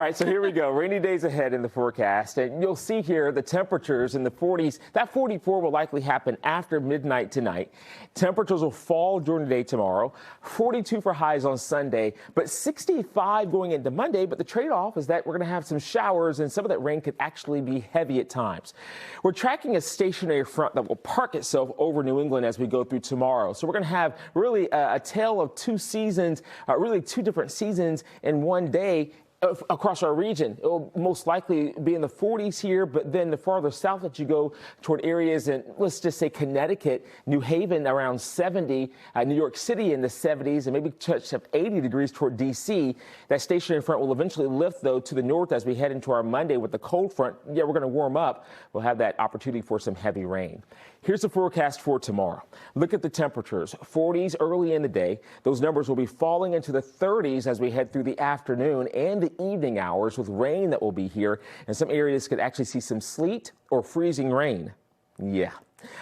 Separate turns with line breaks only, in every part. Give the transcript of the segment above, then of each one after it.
All right, so here we go. Rainy days ahead in the forecast. And you'll see here the temperatures in the 40s. That 44 will likely happen after midnight tonight. Temperatures will fall during the day tomorrow. 42 for highs on Sunday, but 65 going into Monday. But the trade-off is that we're going to have some showers, and some of that rain could actually be heavy at times. We're tracking a stationary front that will park itself over New England as we go through tomorrow. So we're going to have really a tale of two seasons, really two different seasons in one day across our region. It will most likely be in the 40s here, but then the farther south that you go toward areas in, let's just say, Connecticut, New Haven around 70, New York City in the 70s, and maybe touch up 80 degrees toward D.C. That stationary front will eventually lift, though, to the north as we head into our Monday with the cold front. Yeah, we're going to warm up. We'll have that opportunity for some heavy rain. Here's the forecast for tomorrow. Look at the temperatures. 40s early in the day. Those numbers will be falling into the 30s as we head through the afternoon and the evening hours, with rain that will be here. And some areas could actually see some sleet or freezing rain. Yeah.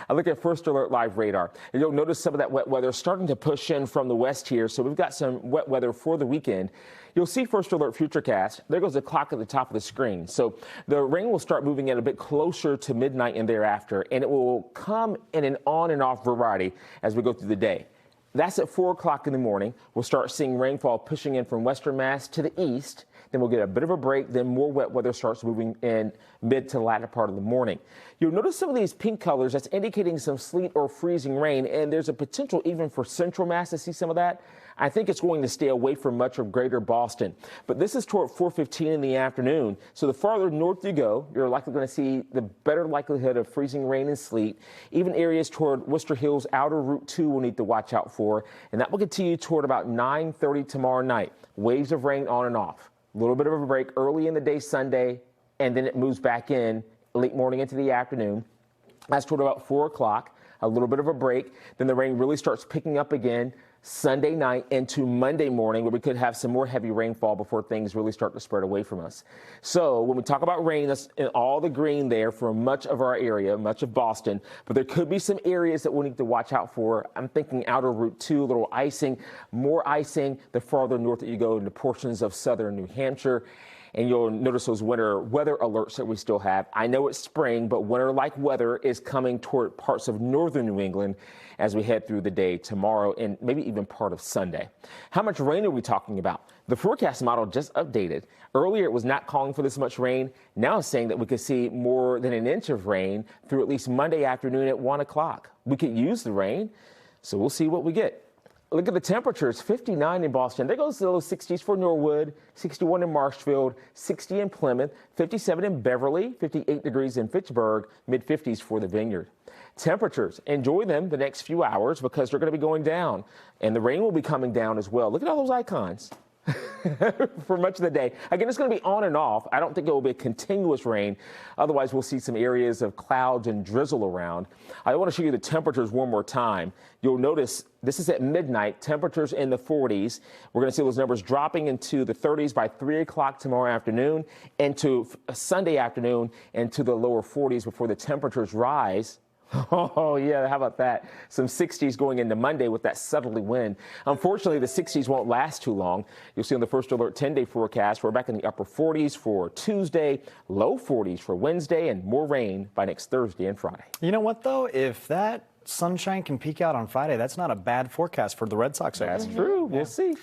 I look at First Alert Live radar, and you'll notice some of that wet weather starting to push in from the west here. So we've got some wet weather for the weekend. You'll see First Alert Futurecast. There goes the clock at the top of the screen. So the rain will start moving in a bit closer to midnight and thereafter, and it will come in an on and off variety as we go through the day. That's at 4 o'clock in the morning. We'll start seeing rainfall pushing in from western Mass to the east. Then we'll get a bit of a break. Then more wet weather starts moving in mid to latter part of the morning. You'll notice some of these pink colors. That's indicating some sleet or freezing rain. And there's a potential even for central Mass to see some of that. I think it's going to stay away from much of greater Boston. But this is toward 4:15 in the afternoon. So the farther north you go, you're likely going to see the better likelihood of freezing rain and sleet. Even areas toward Worcester Hills, outer Route 2 will need to watch out for. And that will continue toward about 9:30 tomorrow night. Waves of rain on and off. A little bit of a break early in the day Sunday, and then it moves back in late morning into the afternoon. That's toward about 4 o'clock, a little bit of a break. Then the rain really starts picking up again Sunday night into Monday morning, where we could have some more heavy rainfall before things really start to spread away from us. So when we talk about rain, that's in all the green there for much of our area, much of Boston. But there could be some areas that we'll need to watch out for. I'm thinking outer Route 2, a little icing, more icing the farther north that you go into portions of southern New Hampshire. And you'll notice those winter weather alerts that we still have. I know it's spring, but winter-like weather is coming toward parts of northern New England as we head through the day tomorrow and maybe even part of Sunday. How much rain are we talking about? The forecast model just updated. Earlier, it was not calling for this much rain. Now it's saying that we could see more than an inch of rain through at least Monday afternoon at 1 o'clock. We could use the rain, so we'll see what we get. Look at the temperatures, 59 in Boston. There goes the low 60s for Norwood, 61 in Marshfield, 60 in Plymouth, 57 in Beverly, 58 degrees in Fitchburg, mid-50s for the Vineyard. Temperatures, enjoy them the next few hours because they're going to be going down, and the rain will be coming down as well. Look at all those icons. For much of the day. Again, it's going to be on and off. I don't think it will be a continuous rain. Otherwise, we'll see some areas of clouds and drizzle around. I want to show you the temperatures one more time. You'll notice this is at midnight, temperatures in the 40s. We're going to see those numbers dropping into the 30s by 3 o'clock tomorrow afternoon, into Sunday afternoon, and to the lower 40s before the temperatures rise. Oh, yeah, how about that? Some 60s going into Monday with that southerly wind. Unfortunately, the 60s won't last too long. You'll see on the First Alert 10-day forecast, we're back in the upper 40s for Tuesday, low 40s for Wednesday, and more rain by next Thursday and Friday.
You know what, though? If that sunshine can peek out on Friday, that's not a bad forecast for the Red Sox.
That's true. We'll see.